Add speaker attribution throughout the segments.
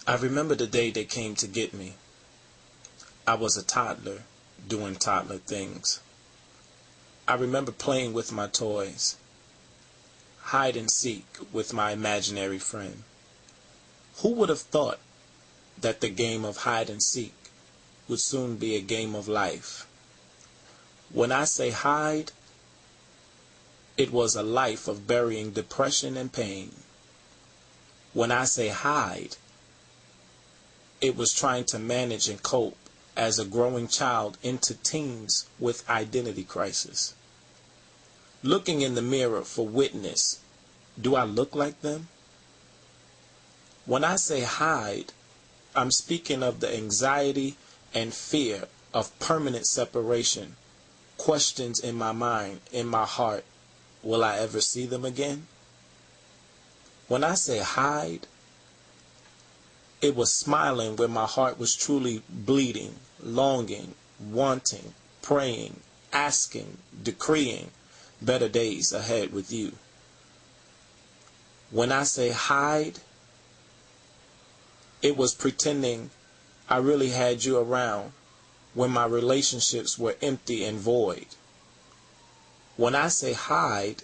Speaker 1: I remember the day they came to get me. I was a toddler doing toddler things. I remember playing with my toys, hide and seek with my imaginary friend. Who would have thought that the game of hide and seek would soon be a game of life? When I say hide, it was a life of burying depression and pain. When I say hide, it was trying to manage and cope as a growing child into teens with identity crisis. Looking in the mirror for witness, do I look like them? When I say hide, I'm speaking of the anxiety and fear of permanent separation, questions in my mind, in my heart, will I ever see them again? When I say hide, it was smiling when my heart was truly bleeding, longing, wanting, praying, asking, decreeing better days ahead with you. When I say hide, it was pretending I really had you around when my relationships were empty and void. When I say hide,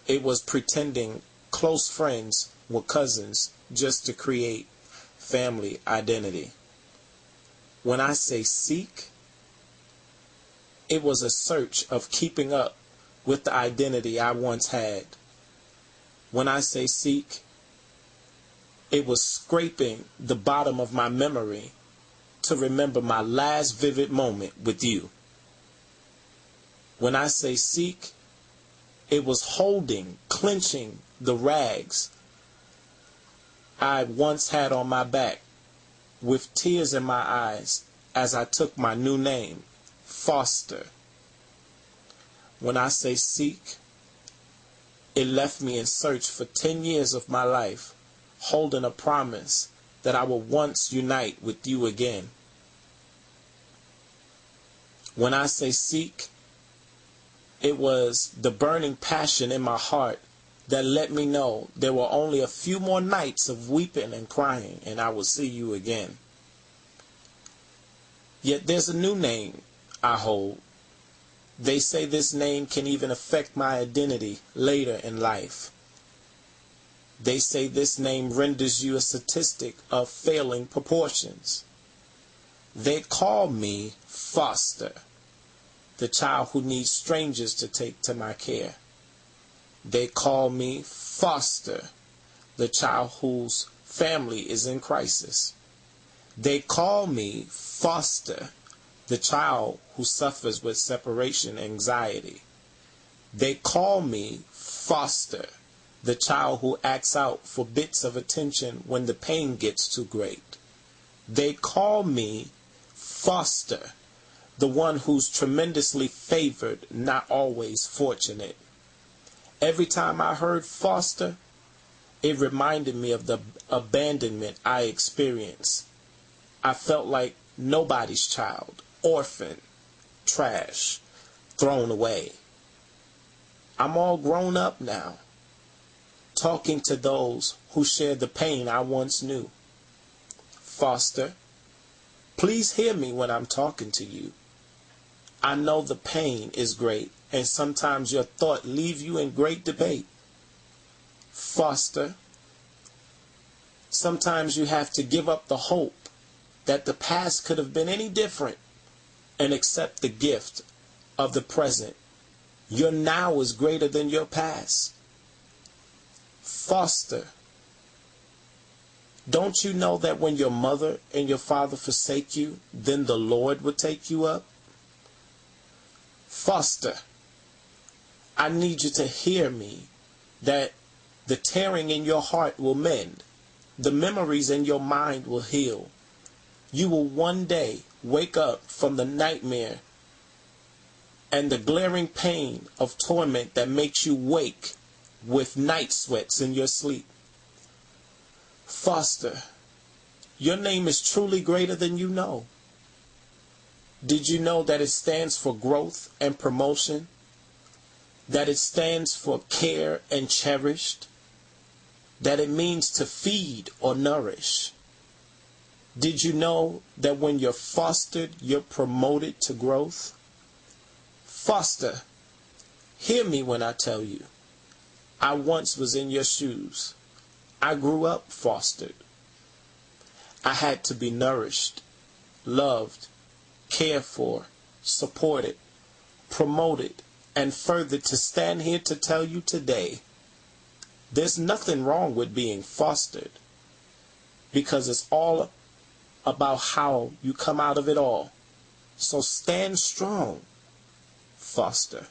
Speaker 1: it was pretending close friends were cousins just to create family identity. When I say seek, it was a search of keeping up with the identity I once had. When I say seek, it was scraping the bottom of my memory to remember my last vivid moment with you. When I say seek, it was holding, clenching the rags I once had on my back with tears in my eyes as I took my new name, Foster. When I say seek, it left me in search for 10 years of my life, holding a promise that I will once unite with you again. When I say seek, it was the burning passion in my heart that let me know there were only a few more nights of weeping and crying and I would see you again. Yet there's a new name I hold. They say this name can even affect my identity later in life. They say this name renders you a statistic of failing proportions. They call me Foster, the child who needs strangers to take to my care. They call me Foster, the child whose family is in crisis. They call me Foster, the child who suffers with separation anxiety. They call me Foster, the child who acts out for bits of attention when the pain gets too great. They call me Foster, the one who's tremendously favored, not always fortunate. Every time I heard Foster, it reminded me of the abandonment I experienced. I felt like nobody's child, orphan, trash, thrown away. I'm all grown up now, talking to those who share the pain I once knew. Foster, please hear me when I'm talking to you. I know the pain is great, and sometimes your thought leaves you in great debate. Foster, sometimes you have to give up the hope that the past could have been any different and accept the gift of the present. Your now is greater than your past. Foster, don't you know that when your mother and your father forsake you, then the Lord will take you up? Foster, I need you to hear me that the tearing in your heart will mend. The memories in your mind will heal. You will one day wake up from the nightmare and the glaring pain of torment that makes you wake with night sweats in your sleep. Foster, your name is truly greater than you know. Did you know that it stands for growth and promotion? That it stands for care and cherished? That it means to feed or nourish? Did you know that when you're fostered, you're promoted to growth? Foster, hear me when I tell you, I once was in your shoes. I grew up fostered. I had to be nourished, loved, cared for, supported, promoted, and furthered to stand here to tell you today, there's nothing wrong with being fostered, because it's all about how you come out of it all. So stand strong, foster.